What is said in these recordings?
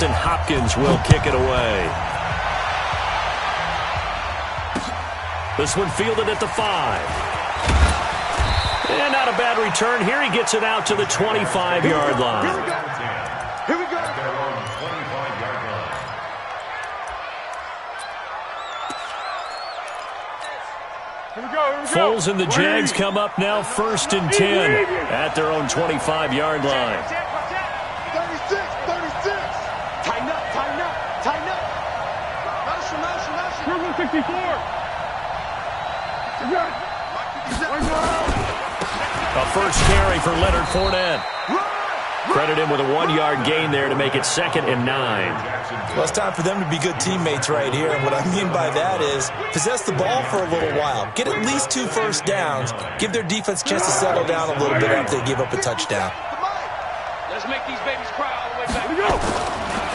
Dustin Hopkins will kick it away. This one fielded at the 5. And not a bad return here. He gets it out to the 25-yard line. Here we go. Here we go. Foles and the Jags come up now 1st and 10 at their own 25-yard line. 36. Tighten up. Motion. 64. A first carry for Leonard Fournette. Credit him with a 1-yard gain there to make it 2nd and 9. Well, it's time for them to be good teammates right here. And what I mean by that is possess the ball for a little while. Get at least 2 first downs. Give their defense a chance to settle down a little bit after they give up a touchdown. Let's make these babies cry all the way back. Here we go.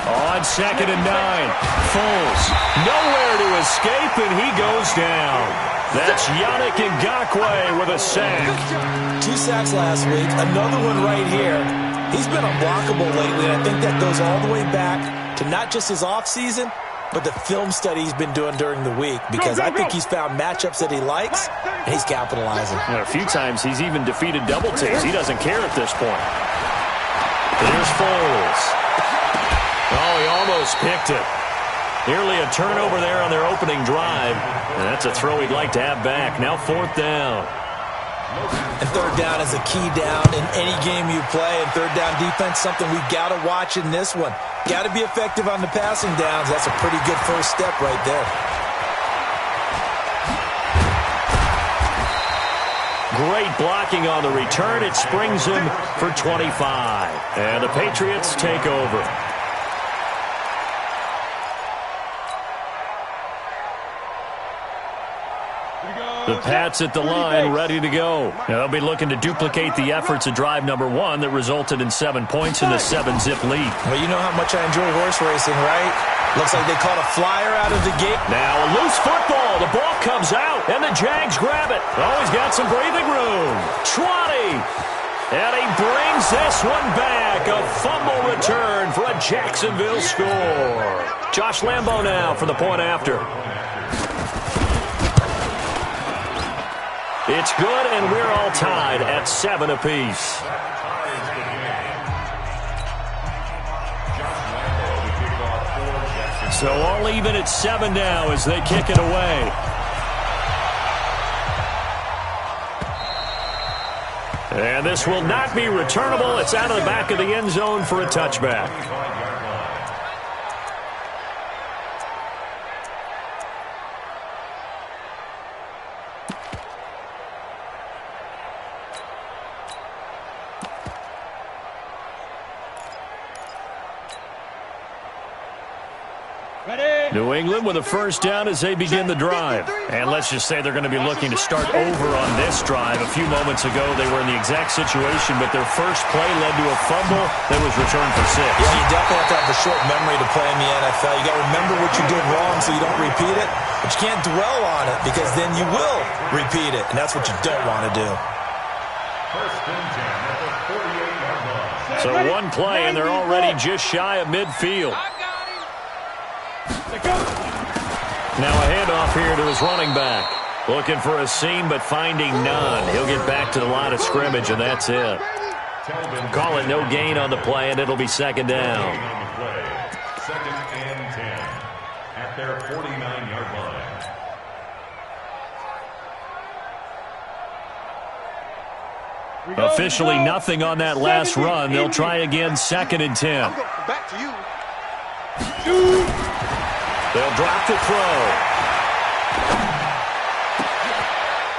On 2nd and 9. Foles nowhere to escape, and he goes down. That's Yannick Ngakoue with a sack. 2 sacks last week. Another one right here. He's been unblockable lately, and I think that goes all the way back to not just his offseason, but the film study he's been doing during the week, because I think he's found matchups that he likes, and he's capitalizing. A few times he's even defeated double teams. He doesn't care at this point. Here's Foles. Oh, he almost picked it. Nearly a turnover there on their opening drive. And that's a throw he'd like to have back. Now 4th down. And 3rd down is a key down in any game you play. And 3rd down defense, something we've got to watch in this one. Got to be effective on the passing downs. That's a pretty good first step right there. Great blocking on the return. It springs him for 25. And the Patriots take over. The Pats at the line, ready to go. Now they'll be looking to duplicate the efforts of drive number 1 that resulted in 7 points in the 7-zip lead. Well, you know how much I enjoy horse racing, right? Looks like they caught a flyer out of the gate. Now a loose football. The ball comes out, and the Jags grab it. Oh, he's got some breathing room. 20. And he brings this one back. A fumble return for a Jacksonville score. Josh Lambo now for the point after. It's good, and we're all tied at 7 apiece. So all even at 7 now as they kick it away. And this will not be returnable. It's out of the back of the end zone for a touchback. New England with a first down as they begin the drive. And let's just say they're going to be looking to start over on this drive. A few moments ago, they were in the exact situation, but their first play led to a fumble that was returned for 6. Yeah, you definitely have to have a short memory to play in the NFL. You got to remember what you did wrong so you don't repeat it, but you can't dwell on it because then you will repeat it, and that's what you don't want to do. So one play, and they're already just shy of midfield. Now a handoff here to his running back. Looking for a seam, but finding none. He'll get back to the line of scrimmage, and that's it. Call it no gain on the play, and it'll be 2nd down. 2nd and 10 at their 49-yard line. Officially nothing on that last run. They'll try again, 2nd and 10. Back to you. They'll drop the throw.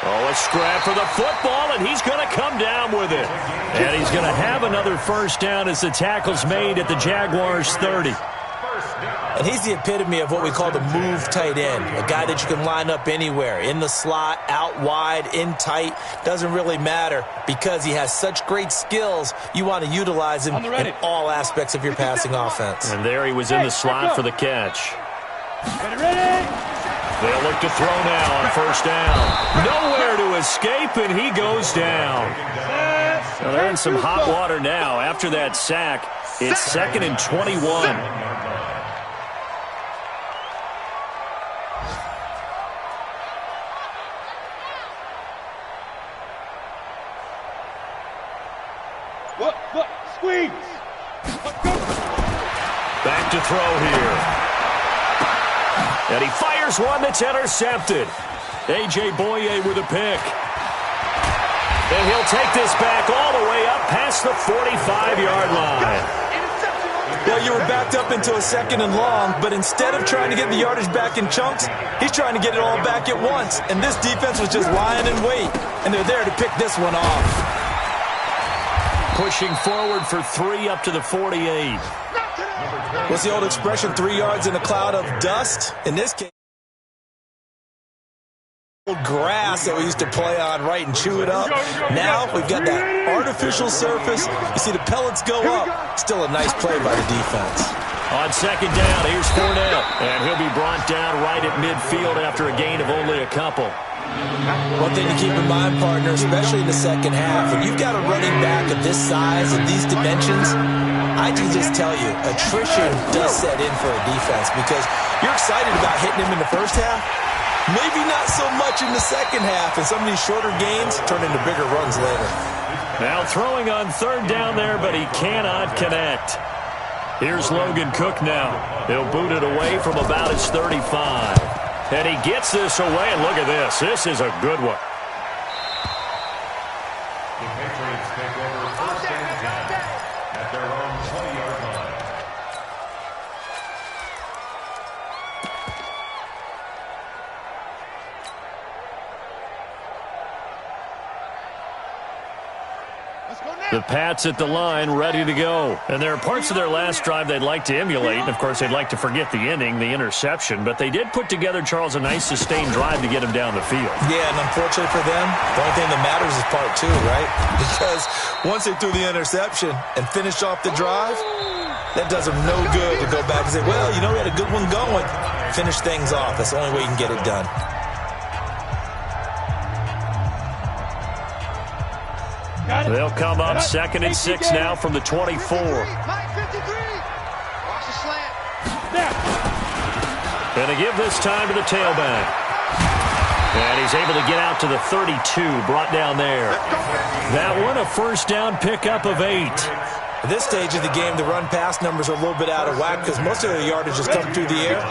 Oh, a scrap for the football, and he's going to come down with it. And he's going to have another first down as the tackle's made at the Jaguars' 30. And he's the epitome of what we call the move tight end, a guy that you can line up anywhere, in the slot, out wide, in tight, doesn't really matter because he has such great skills. You want to utilize him in all aspects of your passing offense. And there he was in the slot for the catch. They'll look to throw now on first down. Nowhere to escape, and he goes down. Well, they're in some hot water now. After that sack, it's 2nd and 21. Squeeze. Back to throw here. And he fires one that's intercepted. A.J. Boye with a pick. And he'll take this back all the way up past the 45-yard line. Well, you were backed up into a 2nd and long, but instead of trying to get the yardage back in chunks, he's trying to get it all back at once. And this defense was just lying in wait, and they're there to pick this one off. Pushing forward for 3 up to the 48. What's the old expression, 3 yards in a cloud of dust? In this case, grass that we used to play on, right, and chew it up. Now we've got that artificial surface. You see the pellets go up. Still a nice play by the defense. On 2nd down, here's Fournette. And he'll be brought down right at midfield after a gain of only a couple. One thing to keep in mind, partner, especially in the second half, when you've got a running back of this size and these dimensions, I can just tell you, attrition does set in for a defense because you're excited about hitting him in the first half. Maybe not so much in the second half, and some of these shorter gains turn into bigger runs later. Now throwing on 3rd down there, but he cannot connect. Here's Logan Cook now. He'll boot it away from about his 35. And he gets this away, and look at this. This is a good one. The Patriots take over 1st and 10 at their own 20-yard line. The Pats at the line, ready to go. And there are parts of their last drive they'd like to emulate. And, of course, they'd like to forget the ending, the interception. But they did put together, Charles, a nice sustained drive to get him down the field. Yeah, and unfortunately for them, the only thing that matters is part 2, right? Because once they threw the interception and finished off the drive, that does them no good to go back and say, well, you know, we had a good one going. Finish things off. That's the only way you can get it done. They'll come up 2nd and 6 now from the 24. Watch the slant. And they give this time to the tailback. And he's able to get out to the 32, brought down there. That one, a 1st down pickup of 8. At this stage of the game, the run-pass numbers are a little bit out of whack because most of the yardage just come through the air.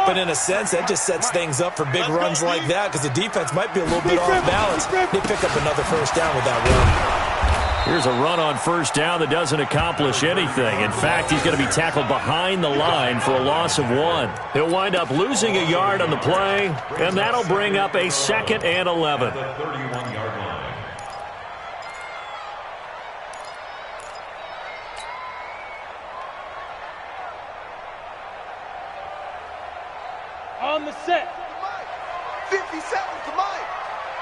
But in a sense, that just sets things up for big runs like that because the defense might be a little bit off balance. They pick up another 1st down with that run. Here's a run on 1st down that doesn't accomplish anything. In fact, he's going to be tackled behind the line for a loss of 1. He'll wind up losing a yard on the play, and that'll bring up a 2nd and 11. The 31-yard line. On the set. 57 to Mike.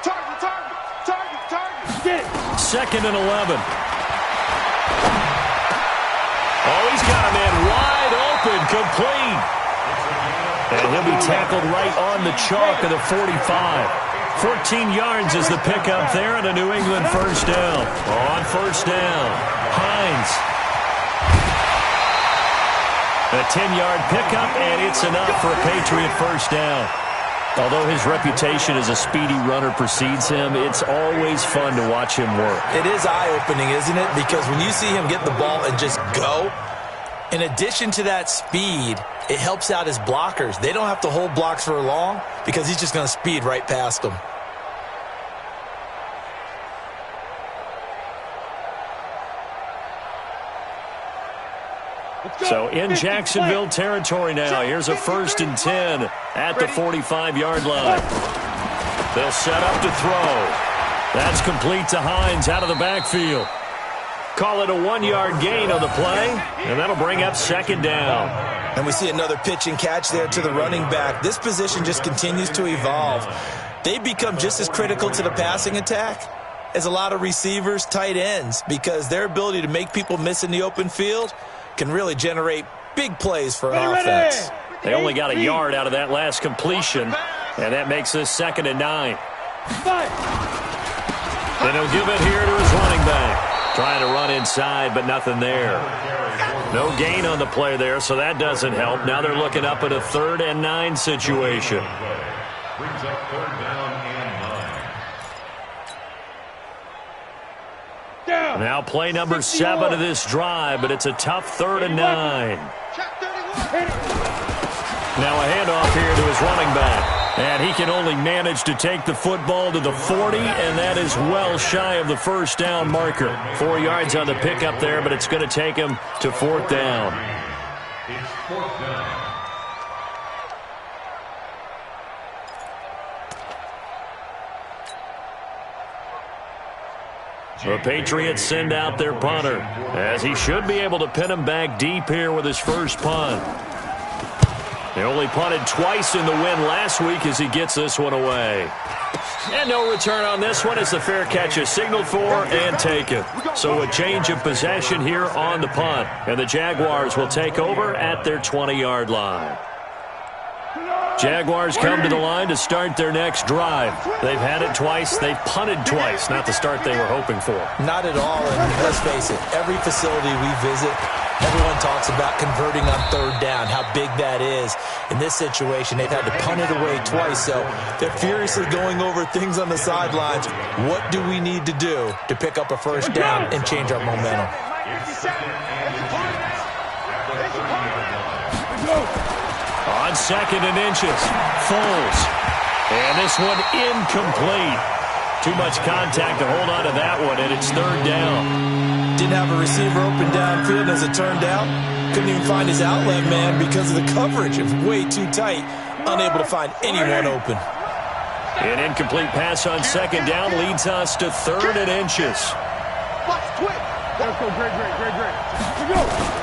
Target. Get it. 2nd and 11. Oh, he's got a man wide open, complete. And he'll be tackled right on the chalk of the 45. 14 yards is the pickup there and a New England 1st down. On 1st down, Hines. A 10-yard pickup, and it's enough for a Patriot 1st down. Although his reputation as a speedy runner precedes him, it's always fun to watch him work. It is eye-opening, isn't it? Because when you see him get the ball and just go, in addition to that speed, it helps out his blockers. They don't have to hold blocks for long because he's just going to speed right past them. So in Jacksonville territory now. Here's a 1st and 10 at the 45-yard line. They'll set up to throw. That's complete to Hines out of the backfield. Call it a 1-yard gain on the play, and that'll bring up 2nd down. And we see another pitch and catch there to the running back. This position just continues to evolve. They become just as critical to the passing attack as a lot of receivers, tight ends, because their ability to make people miss in the open field can really generate big plays for an offense. They only got a yard out of that last completion, and that makes this 2nd and 9. Then he'll give it here to his running back. Trying to run inside, but nothing there. No gain on the play there, so that doesn't help. Now they're looking up at a 3rd and 9 situation. Brings up 3rd down and 9. Now play number 7 of this drive, but it's a tough 3rd and 9. Now a handoff here to his running back. And he can only manage to take the football to the 40, and that is well shy of the first down marker. 4 yards on the pickup there, but it's going to take him to 4th down. It's 4th down. The Patriots send out their punter, as he should be able to pin him back deep here with his first punt. They only punted twice in the win last week as he gets this one away. And no return on this one as the fair catch is signaled for and taken. So a change of possession here on the punt. And the Jaguars will take over at their 20-yard line. Jaguars come to the line to start their next drive. They've had it twice. They've punted twice. Not the start they were hoping for. Not at all. And let's face it, every facility we visit, everyone talks about converting on 3rd down, how big that is. In this situation, they've had to punt it away twice, so they're furiously going over things on the sidelines. What do we need to do to pick up a first down and change our momentum? On 2nd and inches, Foles. And this one incomplete. Too much contact to hold on to that one, and it's 3rd down. Didn't have a receiver open downfield, as it turned out. Couldn't even find his outlet man because of the coverage. It was way too tight. Unable to find anyone open. An incomplete pass on 2nd down leads us to 3rd and inches. Let's go, great. Let's go.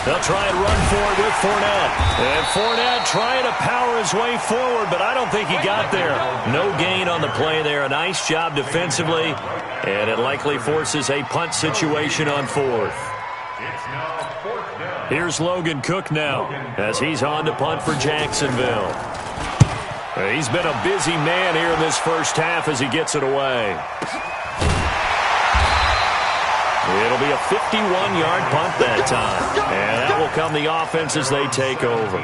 They'll try and run for it with Fournette. And Fournette trying to power his way forward, but I don't think he got there. No gain on the play there. A nice job defensively, and it likely forces a punt situation on 4th. It's now 4th down. Here's Logan Cook now as he's on to punt for Jacksonville. He's been a busy man here in this first half as he gets it away. It'll be a 51-yard punt that time. And that will come the offense as they take over.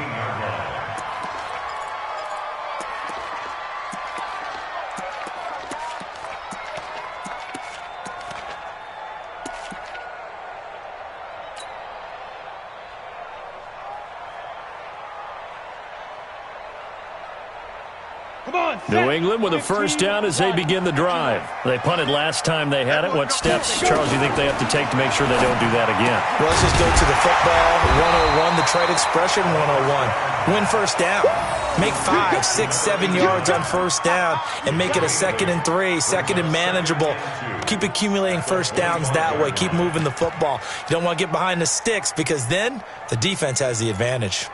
New England with a first down as they begin the drive. They punted last time they had it. What steps, Charles, do you think they have to take to make sure they don't do that again? Well, let's just go to the football 101, the trade expression 101. Win first down. Make 5, 6, 7 yards on first down and make it a 2nd and 3, 2nd and manageable. Keep accumulating first downs that way. Keep moving the football. You don't want to get behind the sticks because then the defense has the advantage.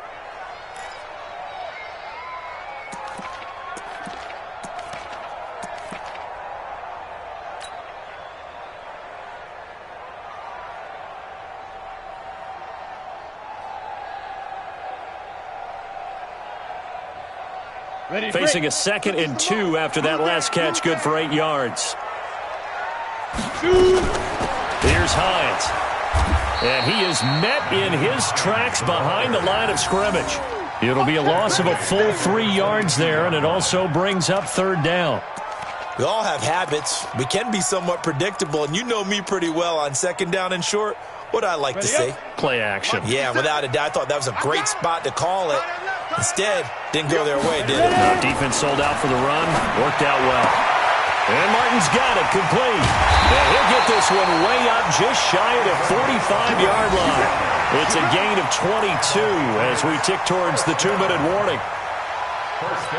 Facing a 2nd and 2 after that last catch, good for 8 yards. Here's Hines. And he is met in his tracks behind the line of scrimmage. It'll be a loss of a full 3 yards there, and it also brings up 3rd down. We all have habits. We can be somewhat predictable, and you know me pretty well on 2nd down and short. What I like to say? Play action. Yeah, without a doubt. I thought that was a great spot to call it. Instead, didn't go their way, did it? No, defense sold out for the run. Worked out well. And Martin's got it complete. And he'll get this one way up just shy of the 45-yard line. It's a gain of 22 as we tick towards the 2-minute warning.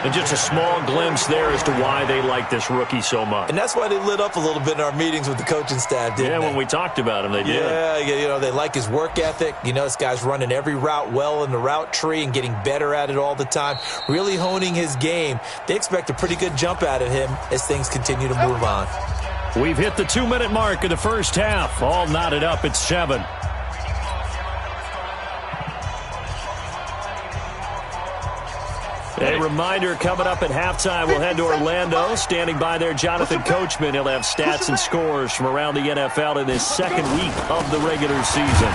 And just a small glimpse there as to why they like this rookie so much. And that's why they lit up a little bit in our meetings with the coaching staff, didn't they? Yeah, when we talked about him, they did. Yeah, you know, they like his work ethic. You know, this guy's running every route well in the route tree and getting better at it all the time, really honing his game. They expect a pretty good jump out of him as things continue to move on. We've hit the 2-minute mark of the first half. All knotted up at 7. A reminder, coming up at halftime, we'll head to Orlando. Standing by there, Jonathan Coachman. He'll have stats and scores from around the NFL in this second week of the regular season.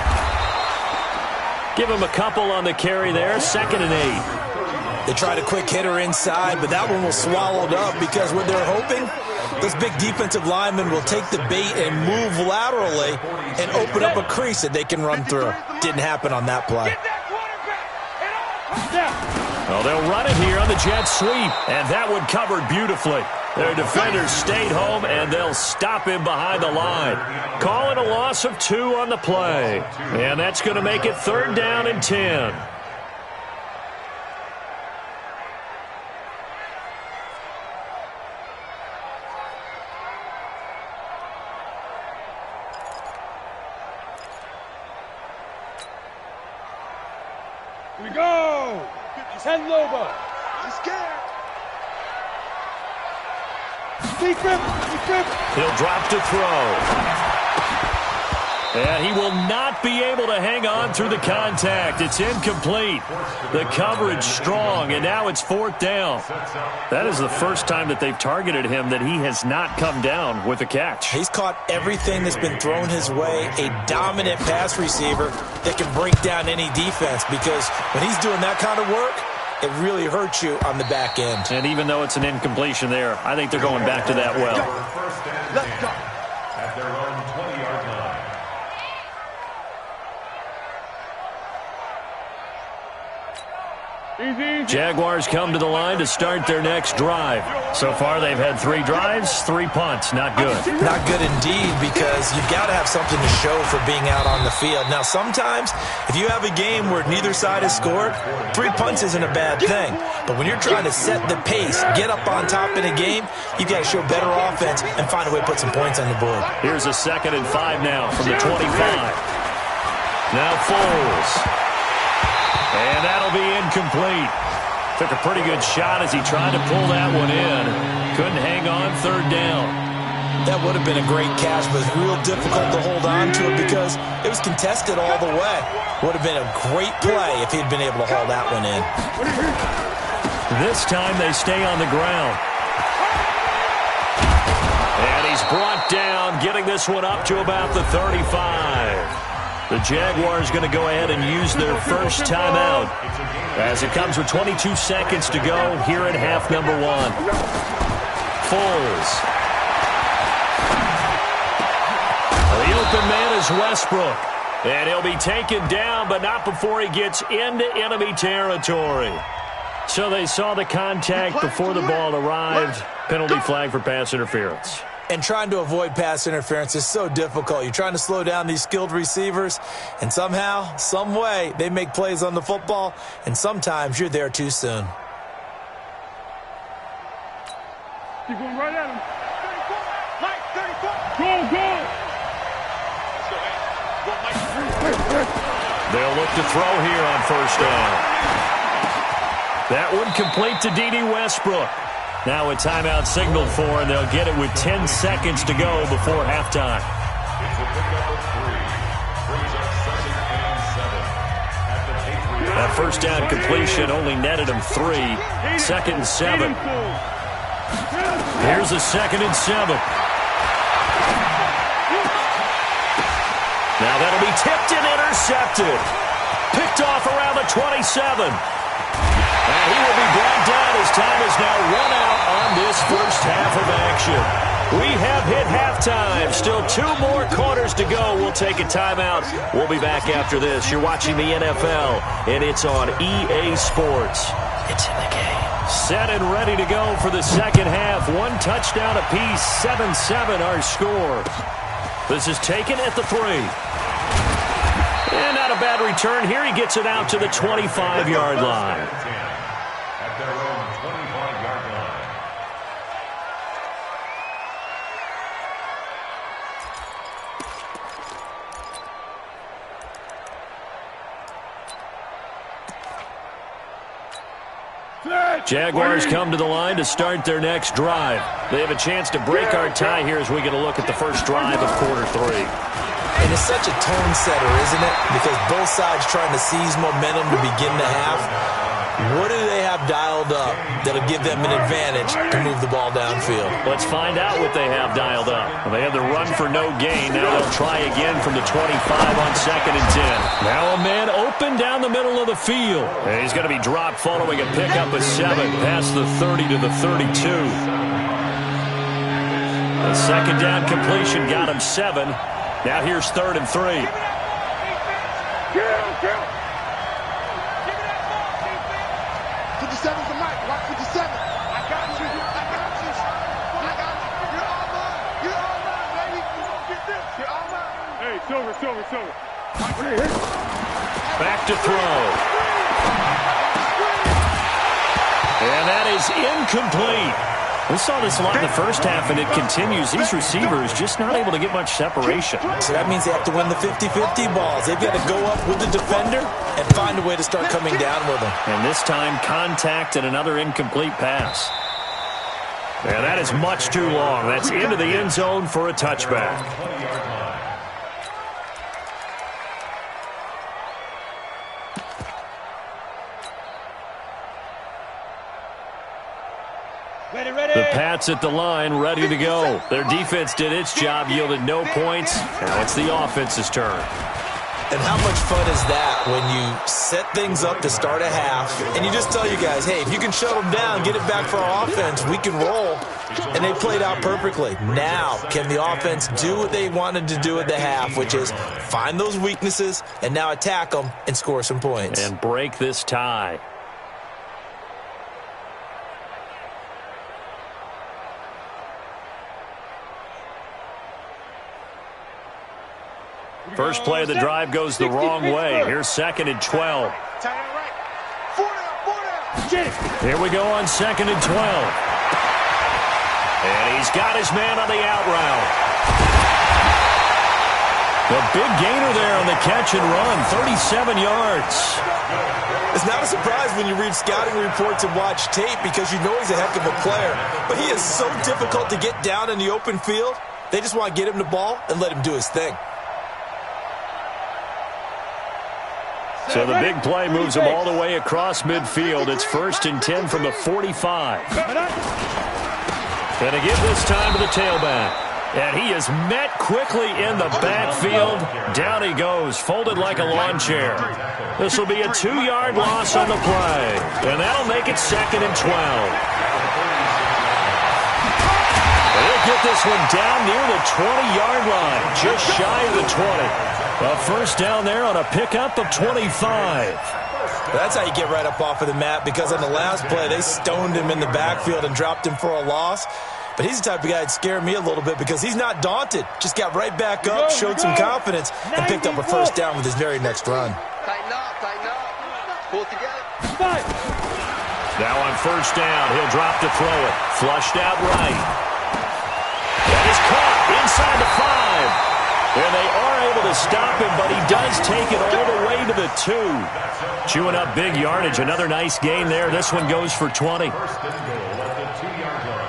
Give him a couple on the carry there, 2nd and 8. They tried a quick hitter inside, but that one was swallowed up because what they're hoping, those big defensive linemen will take the bait and move laterally and open up a crease that they can run through. Didn't happen on that play. Well, they'll run it here on the jet sweep, and that one covered beautifully. Their defenders stayed home, and they'll stop him behind the line. Calling a loss of 2 on the play. And that's going to make it 3rd down and 10. Here we go! Send Lobo. He's scared. Deep grip. He'll drop to throw. And he will not be able to hang on through the contact. It's incomplete. The coverage strong, and now it's 4th down. That is the first time that they've targeted him that he has not come down with a catch. He's caught everything that's been thrown his way, a dominant pass receiver that can break down any defense, because when he's doing that kind of work, it really hurts you on the back end. And even though it's an incompletion there, I think they're going back to that well. Let's go. At their own 20-yard line. Jaguars come to the line to start their next drive. So far, they've had 3 drives, 3 punts. Not good. Not good indeed, because you've got to have something to show for being out on the field. Now, sometimes, if you have a game where neither side has scored, 3 punts isn't a bad thing. But when you're trying to set the pace, get up on top in a game, you've got to show better offense and find a way to put some points on the board. Here's a 2nd and 5 now from the 25. Now Foles. And that'll be incomplete. Took a pretty good shot as he tried to pull that one in. Couldn't hang on 3rd down. That would have been a great catch, but it's real difficult to hold on to it because it was contested all the way. Would have been a great play if he'd been able to haul that one in. This time they stay on the ground. And he's brought down, getting this one up to about the 35. The Jaguars going to go ahead and use their first timeout as it comes with 22 seconds to go here in half number 1. Foles. The open man is Westbrook. And he'll be taken down, but not before he gets into enemy territory. So they saw the contact before the ball arrived. Penalty flag for pass interference. And trying to avoid pass interference is so difficult. You're trying to slow down these skilled receivers, and somehow, some way, they make plays on the football, and sometimes you're there too soon. Keep going right at him. 34. Mike, 34. Go. They'll look to throw here on 1st down. That one complete to D.D. Westbrook. Now a timeout signaled for, and they'll get it with 10 seconds to go before halftime. It's a pickup of 3. Brings up 2nd and 7. At the Patriots. That 1st down completion only netted him 3. 2nd and 7. Here's a 2nd and 7. Now that'll be tipped and intercepted. Picked off around the 27. And he will be brought down as time is now run out on this first half of action. We have hit halftime. Still 2 more quarters to go. We'll take a timeout. We'll be back after this. You're watching the NFL, and it's on EA Sports. It's in the game. Set and ready to go for the second half. 1 touchdown apiece, 7-7 our score. This is taken at the 3. And not a bad return here. He gets it out to the 25-yard line. At their own 25-yard line. Jaguars come to the line to start their next drive. They have a chance to break our tie here as we get a look at the first drive of quarter 3. And it's such a tone setter, isn't it? Because both sides trying to seize momentum to begin the half. What do they have dialed up that'll give them an advantage to move the ball downfield? Let's find out what they have dialed up. Well, they had the run for no gain. Now they'll try again from the 25 on 2nd and 10. Now a man open down the middle of the field. And he's going to be dropped following a pickup of 7 past the 30 to the 32. The second down completion got him 7. Now here's 3rd and 3. Silver. Back to throw. And that is incomplete. We saw this a lot in the first half, and it continues. These receivers just not able to get much separation. So that means they have to win the 50-50 balls. They've got to go up with the defender and find a way to start coming down with them. And this time, contact and another incomplete pass. And that is much too long. That's into the end zone for a touchback. The Pats at the line, ready to go. Their defense did its job, yielded no points. Now it's the offense's turn. And how much fun is that when you set things up to start a half, and you just tell you guys, hey, if you can shut them down, get it back for our offense, we can roll. And they played out perfectly. Now, can the offense do what they wanted to do at the half, which is find those weaknesses and now attack them and score some points. And break this tie. First play of the drive goes the wrong way. Here's 2nd and 12. Here we go on 2nd and 12. And he's got his man on the out route. The big gainer there on the catch and run, 37 yards. It's not a surprise when you read scouting reports and watch tape because you know he's a heck of a player. But he is so difficult to get down in the open field. They just want to get him the ball and let him do his thing. So the big play moves him all the way across midfield. It's 1st and 10 from the 45. And to give this time to the tailback. And he is met quickly in the backfield. Down he goes, folded like a lawn chair. This will be a 2-yard loss on the play. And that'll make it 2nd and 12. They'll get this one down near the 20-yard line, just shy of the 20. A first down there on a pickup of 25. That's how you get right up off of the mat, because on the last play, they stoned him in the backfield and dropped him for a loss. But he's the type of guy that scared me a little bit because he's not daunted. Just got right back up, showed some confidence, and picked up a first down with his very next run. Tighten up. Pull together. Now on first down, he'll drop to throw it. Flushed out right. That is caught inside the 5. And they are able to stop him, but he does take it all the way to the 2. Chewing up big yardage. Another nice gain there. This one goes for 20. First and goal at the 2-yard line.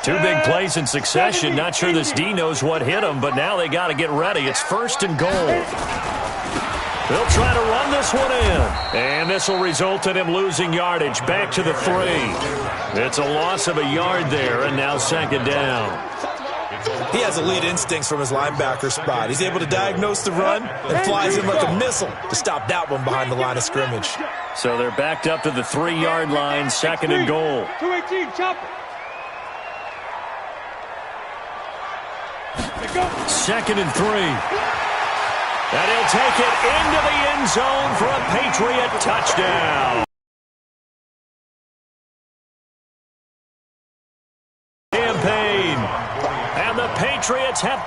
Two big plays in succession. Not sure this D knows what hit him, but now they got to get ready. It's 1st and goal. They'll try to run this one in. And this will result in him losing yardage. Back to the 3. It's a loss of a yard there, and now 2nd down. He has elite instincts from his linebacker spot. He's able to diagnose the run and flies in like a missile to stop that one behind the line of scrimmage. So they're backed up to the 3-yard line, 2nd and goal. 218, chop it. 2nd and 3. And he'll take it into the end zone for a Patriot touchdown. Campaign. And the Patriots have